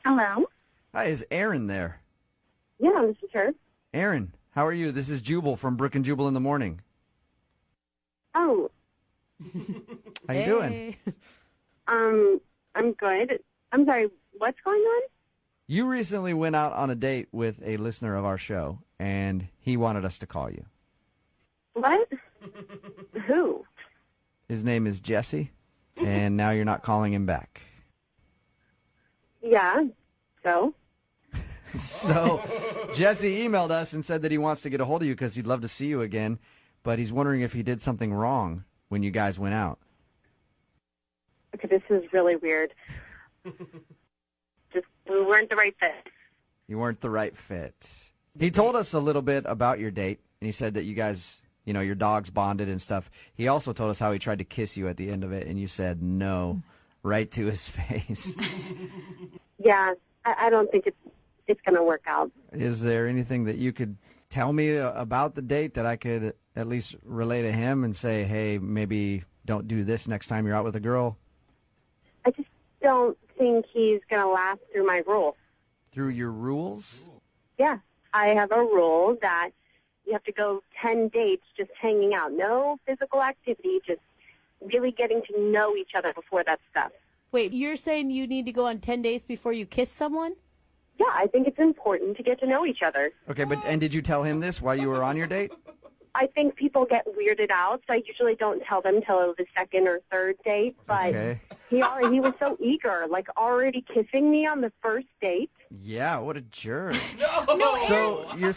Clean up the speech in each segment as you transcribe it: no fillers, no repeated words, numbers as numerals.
Hello? Hi, is Aaron there? Yeah, this is her. Aaron, how are you? This is Jubel from Brooke and Jubel in the Morning. Oh. How you doing? I'm good. I'm sorry, what's going on? You recently went out on a date with a listener of our show, and he wanted us to call you. What? Who? His name is Jesse, and now you're not calling him back. Yeah, so? So Jesse emailed us and said that he wants to get a hold of you because he'd love to see you again, but he's wondering if he did something wrong when you guys went out. Okay, this is really weird. Just, we weren't the right fit. You weren't the right fit. He told us a little bit about your date, and he said that you guys, you know, your dogs bonded and stuff. He also told us how he tried to kiss you at the end of it, and you said no, right to his face. Yeah, I don't think it's going to work out. Is there anything that you could tell me about the date that I could at least relay to him and say, hey, maybe don't do this next time you're out with a girl? I just don't think he's going to last through my rule. Through your rules? Yeah, I have a rule that you have to go 10 dates just hanging out. No physical activity, just really getting to know each other before that stuff. Wait, you're saying you need to go on 10 dates before you kiss someone? Yeah, I think it's important to get to know each other. Okay, and did you tell him this while you were on your date? I think people get weirded out, so I usually don't tell them till the second or third date. But Okay. he was so eager, like already kissing me on the first date. Yeah, what a jerk. So you're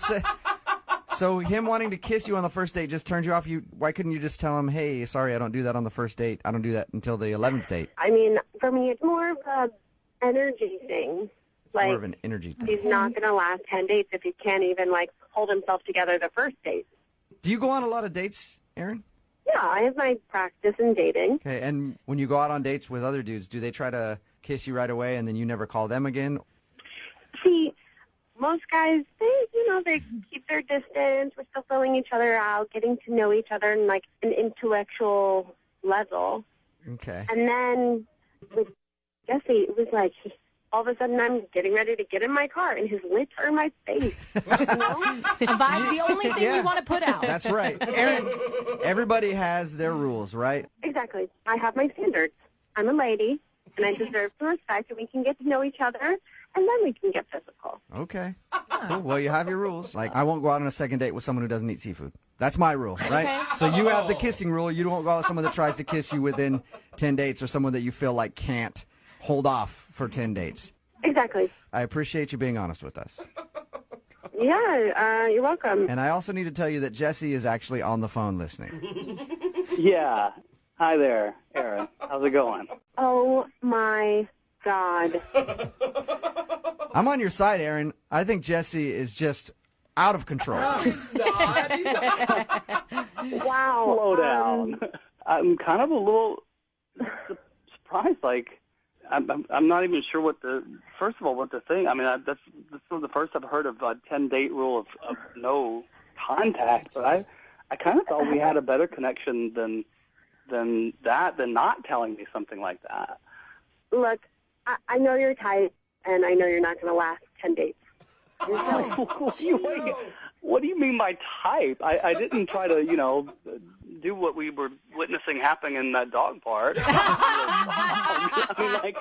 so him wanting to kiss you on the first date just turned you off. Why couldn't you just tell him, hey, sorry, I don't do that on the first date. I don't do that until the 11th date. I mean, for me, it's more of a energy thing. Like, More of an energy thing. he's not going to last 10 dates if he can't even, like, hold himself together the first date. Do you go on a lot of dates, Aaron? Yeah, I have my practice in dating. Okay, and when you go out on dates with other dudes, do they try to kiss you right away and then you never call them again? See, most guys, they keep their distance. We're still filling each other out, getting to know each other on, like, an intellectual level. Okay. And then with Jesse, it was like, all of a sudden I'm getting ready to get in my car, and his lips are in my face. You know? A vibe's the only thing you want to put out. That's right. Aaron, everybody has their rules, right? Exactly. I have my standards. I'm a lady, and I deserve the respect, and we can get to know each other, and then we can get physical. Okay. Cool. Well, you have your rules. Like, I won't go out on a second date with someone who doesn't eat seafood. That's my rule, right? Okay. So you have the kissing rule. You don't go out with someone that tries to kiss you within 10 dates or someone that you feel like can't hold off for 10 dates. Exactly. I appreciate you being honest with us. Yeah, you're welcome. And I also need to tell you that Jesse is actually on the phone listening. Yeah. Hi there, Aaron. How's it going? Oh, my God. I'm on your side, Aaron. I think Jesse is just out of control. Wow. Slow down. I'm kind of a little surprised. Like, I'm not even sure what to think. I mean, this is the first I've heard of a 10-date rule of no contact. But I kind of thought we had a better connection than not telling me something like that. Look, I know you're tight, and I know you're not going to last 10 dates. Wait, what do you mean by type? I didn't try to, do what we were witnessing happening in that dog park. I mean, like,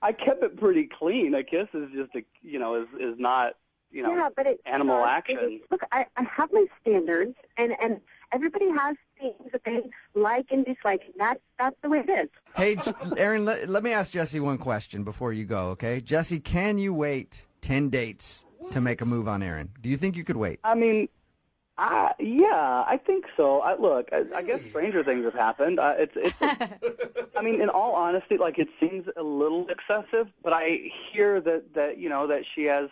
I kept it pretty clean. A kiss is just is not, yeah, but animal action. Look, I have my standards, and everybody has things that they like and dislike. That's the way it is. Hey, Aaron, let me ask Jesse one question before you go, okay? Jesse, can you wait 10 dates to make a move on Aaron? Do you think you could wait? I mean, yeah, I think so. I guess stranger things have happened. It's I mean, in all honesty, like, it seems a little excessive, but I hear that she has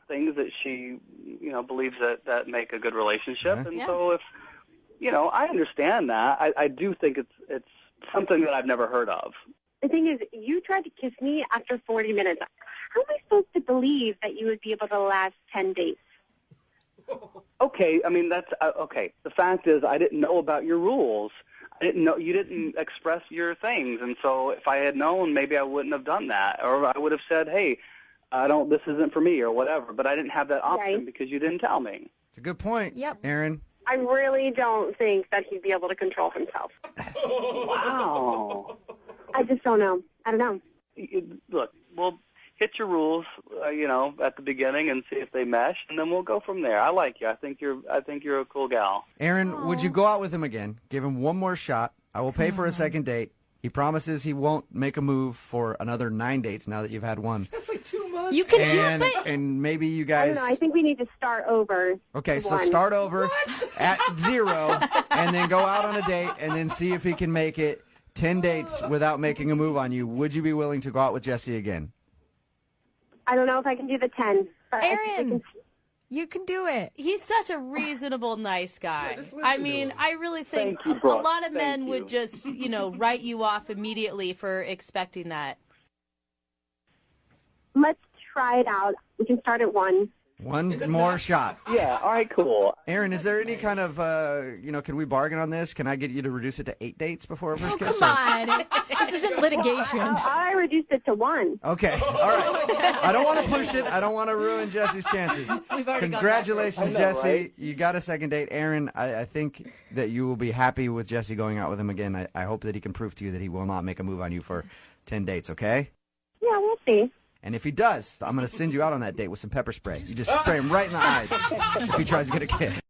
things that she, believes that make a good relationship. Yeah. And so if, I understand that. I do think it's something that I've never heard of. The thing is, you tried to kiss me after 40 minutes. How am I supposed to believe that you would be able to last 10 dates? Okay, I mean, that's okay. The fact is, I didn't know about your rules. I didn't know, you didn't express your things. And so if I had known, maybe I wouldn't have done that. Or I would have said, hey, this isn't for me or whatever. But I didn't have that option Right. because you didn't tell me. It's a good point, Aaron. I really don't think that he'd be able to control himself. Wow. I just don't know. I don't know. Look, we'll hit your rules, at the beginning and see if they mesh, and then we'll go from there. I like you. I think you're a cool gal. Aaron, would you go out with him again? Give him one more shot. I will pay for a second date. He promises he won't make a move for another 9 dates now that you've had one. That's like 2 months. You can do it. And maybe you I guys... don't know. I think we need to start over. Okay, so One. start over at 0 and then go out on a date and then see if he can make it 10 dates without making a move on you. Would you be willing to go out with Jesse again? I don't know if I can do the 10. But I think we Aaron, can- you can do it. He's such a reasonable, nice guy. just listen I to mean, him. I really think Thank you, a Brooke. lot of men Thank would you. just, write you off immediately for expecting that. Let's try it out. We can start at 1. One more shot. Yeah, all right, cool. Aaron, is there any kind of, can we bargain on this? Can I get you to reduce it to 8 dates before our first kiss? Come on. This isn't litigation. I reduced it to 1. Okay, all right. I don't want to push it. I don't want to ruin Jesse's chances. We've already Congratulations, I know, Jesse. right? You got a second date. Aaron, I think that you will be happy with Jesse going out with him again. I hope that he can prove to you that he will not make a move on you for 10 dates, okay? Yeah, we'll see. And if he does, I'm going to send you out on that date with some pepper spray. You just spray him right in the eyes if he tries to get a kiss.